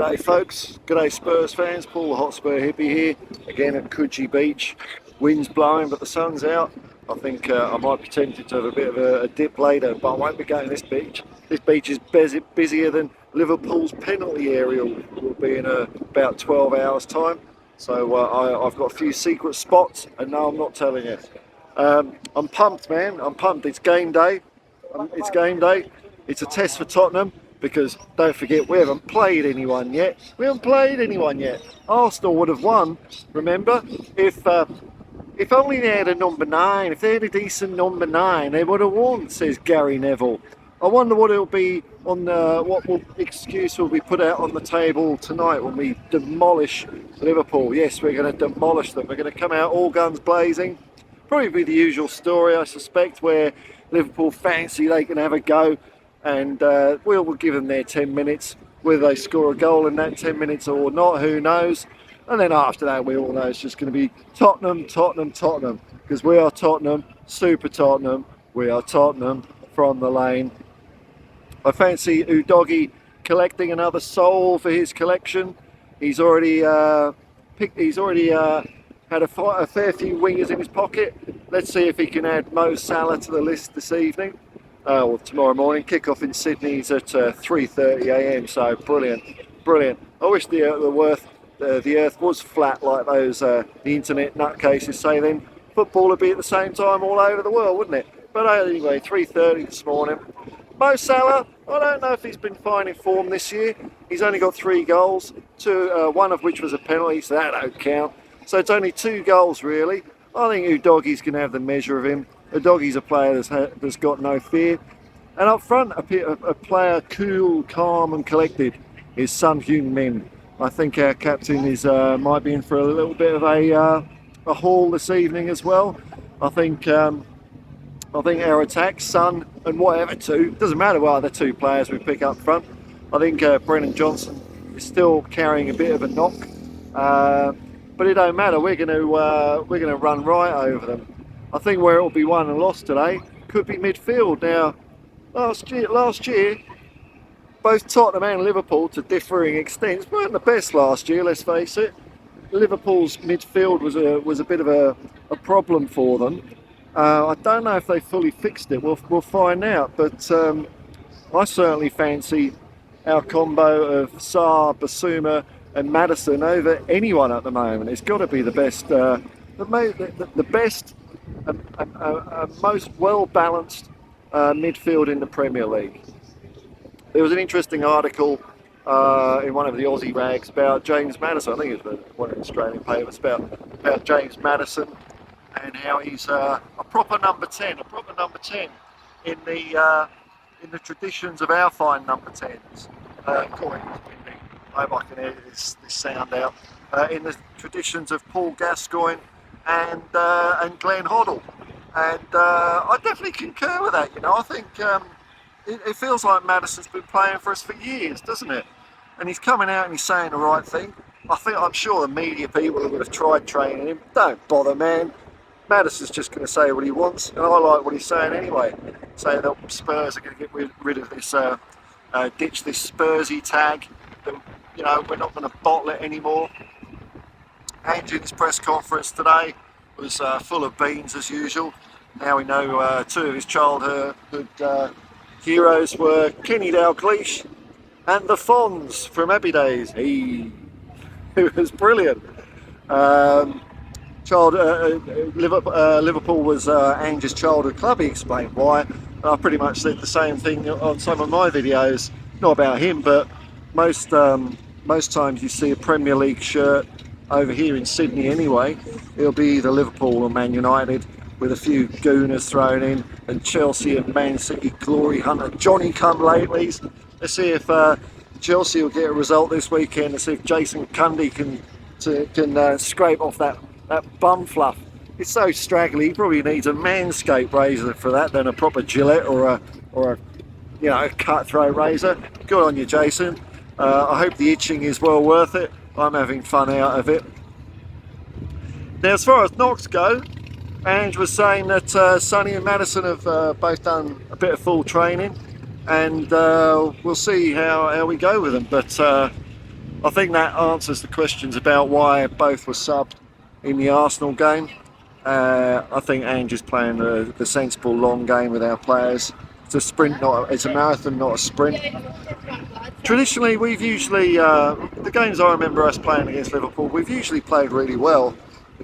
G'day folks, g'day Spurs fans, Paul the Hotspur hippie here, again at Coogee Beach. Wind's blowing but the sun's out. I think I might be tempted to have a bit of a dip later, but I won't be going this beach. This beach is busier than Liverpool's penalty area will be in about 12 hours time. So I've got a few secret spots and no, I'm not telling you. I'm pumped, man, I'm pumped. It's game day. It's game day. It's a test for Tottenham. Because don't forget, we haven't played anyone yet. Arsenal would have won, remember? If only they had a number 9, if they had a decent number 9, they would have won, says Gary Neville. I wonder what it'll be on excuse will be put out on the table tonight when we demolish Liverpool. Yes, we're going to demolish them. We're going to come out all guns blazing. Probably be the usual story, I suspect, where Liverpool fancy they can have a go. And we'll give them their 10 minutes, whether they score a goal in that 10 minutes or not, who knows. And then after that, we all know it's just going to be Tottenham, Tottenham, Tottenham. Because we are Tottenham, super Tottenham. We are Tottenham from the lane. I fancy Udogie collecting another soul for his collection. He's already had a fair few wingers in his pocket. Let's see if he can add Mo Salah to the list this evening. Well, tomorrow morning. Kick-off in Sydney is at 3:30 a.m. So brilliant. I wish the earth was flat like those the internet nutcases say. Then football would be at the same time all over the world, wouldn't it? But anyway, 3:30 this morning. Mo Salah, I don't know if he's been finding form this year. He's only got 3 goals, one of which was a penalty, so that don't count. So it's only 2 goals really. I think Udogie's going to have the measure of him. Udogie's a player that's got no fear. And up front, a player cool, calm and collected is Son Heung-min. I think our captain is might be in for a little bit of a haul this evening as well. I think our attack, Son and whatever two, doesn't matter what other 2 players we pick up front. I think Brennan Johnson is still carrying a bit of a knock. But it don't matter, we're going to run right over them. I think where it will be won and lost today could be midfield. Now, last year, both Tottenham and Liverpool, to differing extents, weren't the best last year. Let's face it. Liverpool's midfield was a bit of a problem for them. I don't know if they fully fixed it. We'll find out. But I certainly fancy our combo of Sarr, Basuma, and Madison over anyone at the moment. It's got to be the best, the best. A most well-balanced midfield in the Premier League. There was an interesting article in one of the Aussie rags about James Madison. I think it was one of the Australian papers about James Madison and how he's a proper number 10 in the traditions of our fine number 10s. I hope I can edit this sound out. In the traditions of Paul Gascoigne and Glenn Hoddle, and I definitely concur with that. I think it feels like Madison's been playing for us for years, doesn't it? And he's coming out and he's saying the right thing. I'm sure the media people who would have tried training him, don't bother, man. Madison's just going to say what he wants, and I like what he's saying anyway. Saying that Spurs are going to get rid of this, ditch this Spursy tag. That, we're not going to bottle it anymore. Ange in his press conference today was full of beans as usual. Now we know 2 of his childhood heroes were Kenny Dalglish and the Fonz from Happy Days. It was brilliant. Liverpool was Ange's childhood club. He explained why. I pretty much said the same thing on some of my videos. Not about him, but most times you see a Premier League shirt over here in Sydney anyway, it'll be either Liverpool or Man United with a few gooners thrown in, and Chelsea and Man City glory hunter Johnny come latelys. Let's see if Chelsea will get a result this weekend. Let's see if Jason Cundy can scrape off that bum fluff. It's so straggly. He probably needs a Manscaped razor for that than a proper Gillette or a cutthroat razor. Good on you, Jason. I hope the itching is well worth it. I'm having fun out of it. Now, as far as knocks go, Ange was saying that Sonny and Madison have both done a bit of full training, and we'll see how we go with them. But I think that answers the questions about why both were subbed in the Arsenal game. I think Ange is playing the sensible long game with our players. It's a sprint, it's a marathon, not a sprint. Traditionally, we've usually, the games I remember us playing against Liverpool, we've usually played really well.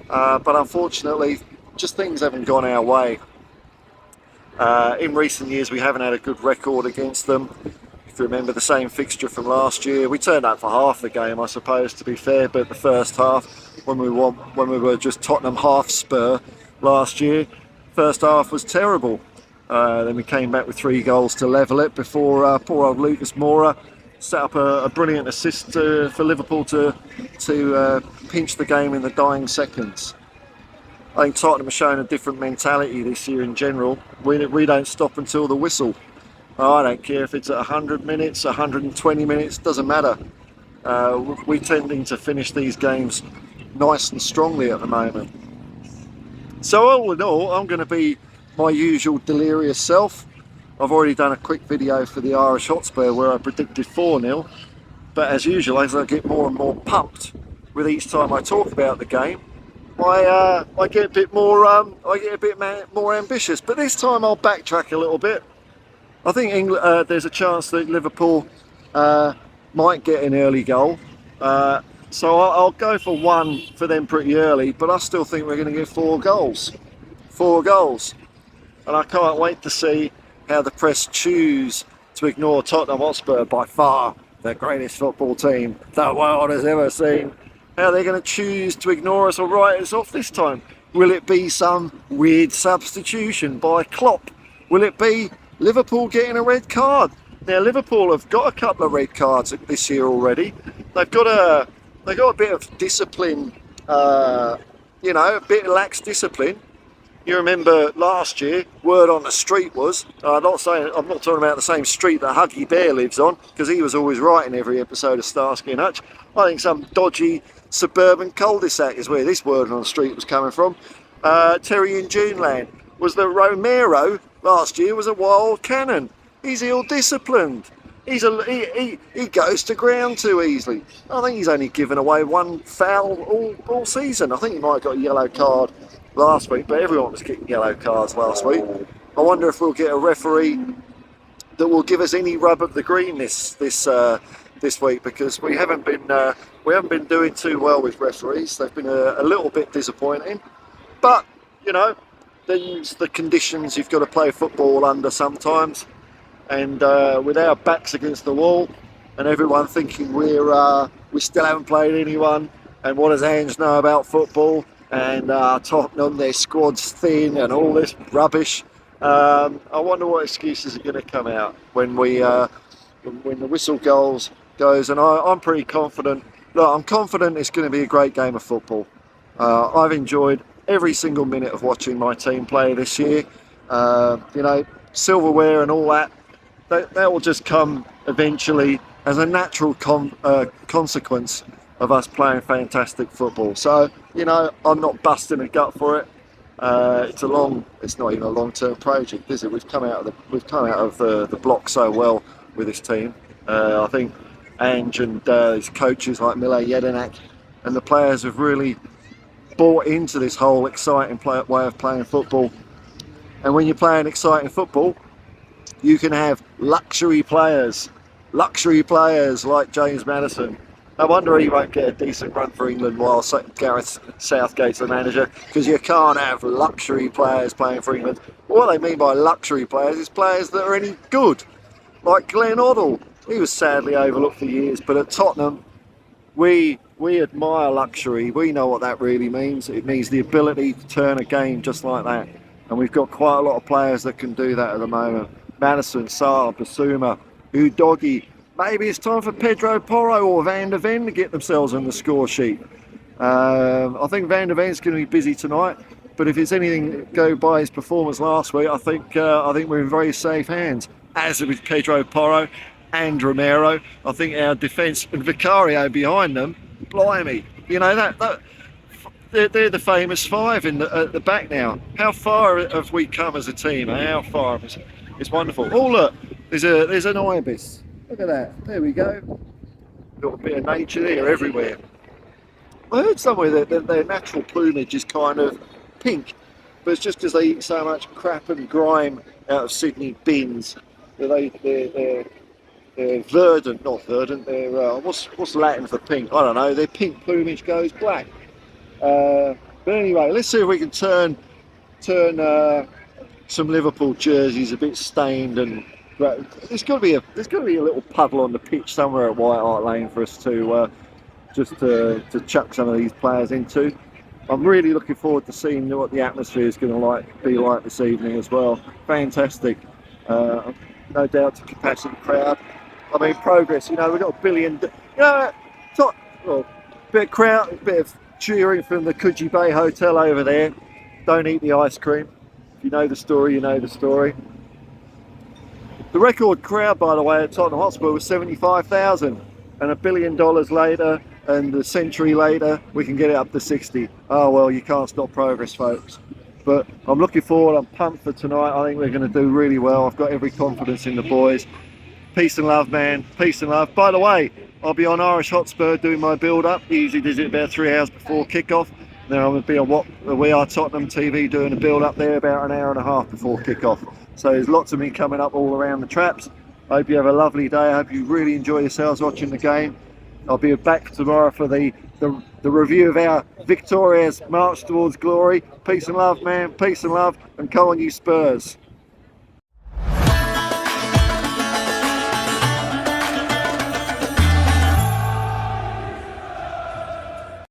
But unfortunately, just things haven't gone our way. In recent years, we haven't had a good record against them. If you remember the same fixture from last year, we turned up for half the game, I suppose, to be fair, but the first half, when we were just Tottenham Hotspur last year, first half was terrible. Then we came back with 3 goals to level it before poor old Lucas Moura set up a brilliant assist for Liverpool to pinch the game in the dying seconds. I think Tottenham has shown a different mentality this year in general. We don't stop until the whistle. I don't care if it's at 100 minutes, 120 minutes, doesn't matter. We're tending to finish these games nice and strongly at the moment. So all in all, I'm going to be my usual delirious self. I've already done a quick video for the Irish Hotspur where I predicted 4-0. But as usual, as I get more and more pumped with each time I talk about the game, I get a bit more more ambitious. But this time I'll backtrack a little bit. I think there's a chance that Liverpool might get an early goal. So I'll go for 1 for them pretty early, but I still think we're going to get 4 goals. 4 goals. And I can't wait to see how the press choose to ignore Tottenham Hotspur, by far the greatest football team the world has ever seen. How they're going to choose to ignore us or write us off this time. Will it be some weird substitution by Klopp? Will it be Liverpool getting a red card? Now Liverpool have got a couple of red cards this year already. They've got a bit of discipline, a bit lax discipline. You remember last year, word on the street was, I'm not talking about the same street that Huggy Bear lives on, because he was always right in every episode of Starsky and Hutch. I think some dodgy suburban cul-de-sac is where this word on the street was coming from. Terry in Juneland was that Romero last year was a wild cannon. He's ill-disciplined. He goes to ground too easily. I think he's only given away 1 foul all season. I think he might have got a yellow card last week, but everyone was getting yellow cards last week. I wonder if we'll get a referee that will give us any rub of the green this week, because we haven't been doing too well with referees. They've been a little bit disappointing, but there's the conditions you've got to play football under sometimes, and with our backs against the wall and everyone thinking we still haven't played anyone, and what does Ange know about football? And Tottenham, their squad's thin and all this rubbish. I wonder what excuses are going to come out when the whistle goes. And I'm pretty confident. Look, I'm confident it's going to be a great game of football. I've enjoyed every single minute of watching my team play this year. Silverware and all that will just come eventually as a natural consequence of us playing fantastic football. So, I'm not busting a gut for it. It's not even a long-term project, is it? We've come out of the block so well with this team. I think Ange and his coaches like Mile Jedinak and the players have really bought into this whole exciting way of playing football. And when you're playing exciting football, you can have luxury players like James Madison. No wonder he won't get a decent run for England while Gareth Southgate's the manager, because you can't have luxury players playing for England. What they mean by luxury players is players that are any good, like Glenn Hoddle. He was sadly overlooked for years, but at Tottenham, we admire luxury. We know what that really means. It means the ability to turn a game just like that. And we've got quite a lot of players that can do that at the moment. Madison, Sarr, Basuma, Udogie. Maybe it's time for Pedro Porro or Van der Ven to get themselves on the score sheet. I think Van der Ven's going to be busy tonight, but if it's anything go by his performance last week, I think we're in very safe hands. As with Pedro Porro and Romero, I think our defence and Vicario behind them, blimey, they're the famous 5 at the back now. How far have we come as a team? How far? It's wonderful. Oh look, there's an ibis. Look at that. There we go. Got a bit of nature there everywhere. I heard somewhere that their natural plumage is kind of pink, but it's just because they eat so much crap and grime out of Sydney bins that they're verdant, not verdant. They're what's Latin for pink? I don't know. Their pink plumage goes black. But anyway, let's see if we can turn some Liverpool jerseys a bit stained and. There's got to be a little puddle on the pitch somewhere at White Hart Lane for us to just to chuck some of these players into. I'm really looking forward to seeing what the atmosphere is going to be like this evening as well. Fantastic, no doubt to capacity crowd. I mean, progress. We've got a billion. Bit of crowd, bit of cheering from the Coogee Bay Hotel over there. Don't eat the ice cream. If you know the story, you know the story. The record crowd, by the way, at Tottenham Hotspur was 75,000, and $1 billion later, and a century later, we can get it up to 60. Oh well, you can't stop progress, folks. But I'm looking forward. I'm pumped for tonight. I think we're going to do really well. I've got every confidence in the boys. Peace and love, man. Peace and love. By the way, I'll be on Irish Hotspur doing my build-up. He usually does it about 3 hours before kick-off. Then I'm going to be on We Are Tottenham TV doing a build-up there about an hour and a half before kick-off. So there's lots of me coming up all around the traps. I hope you have a lovely day. I hope you really enjoy yourselves watching the game. I'll be back tomorrow for the review of our victorious march towards glory. Peace and love, man. Peace and love. And come on, you Spurs.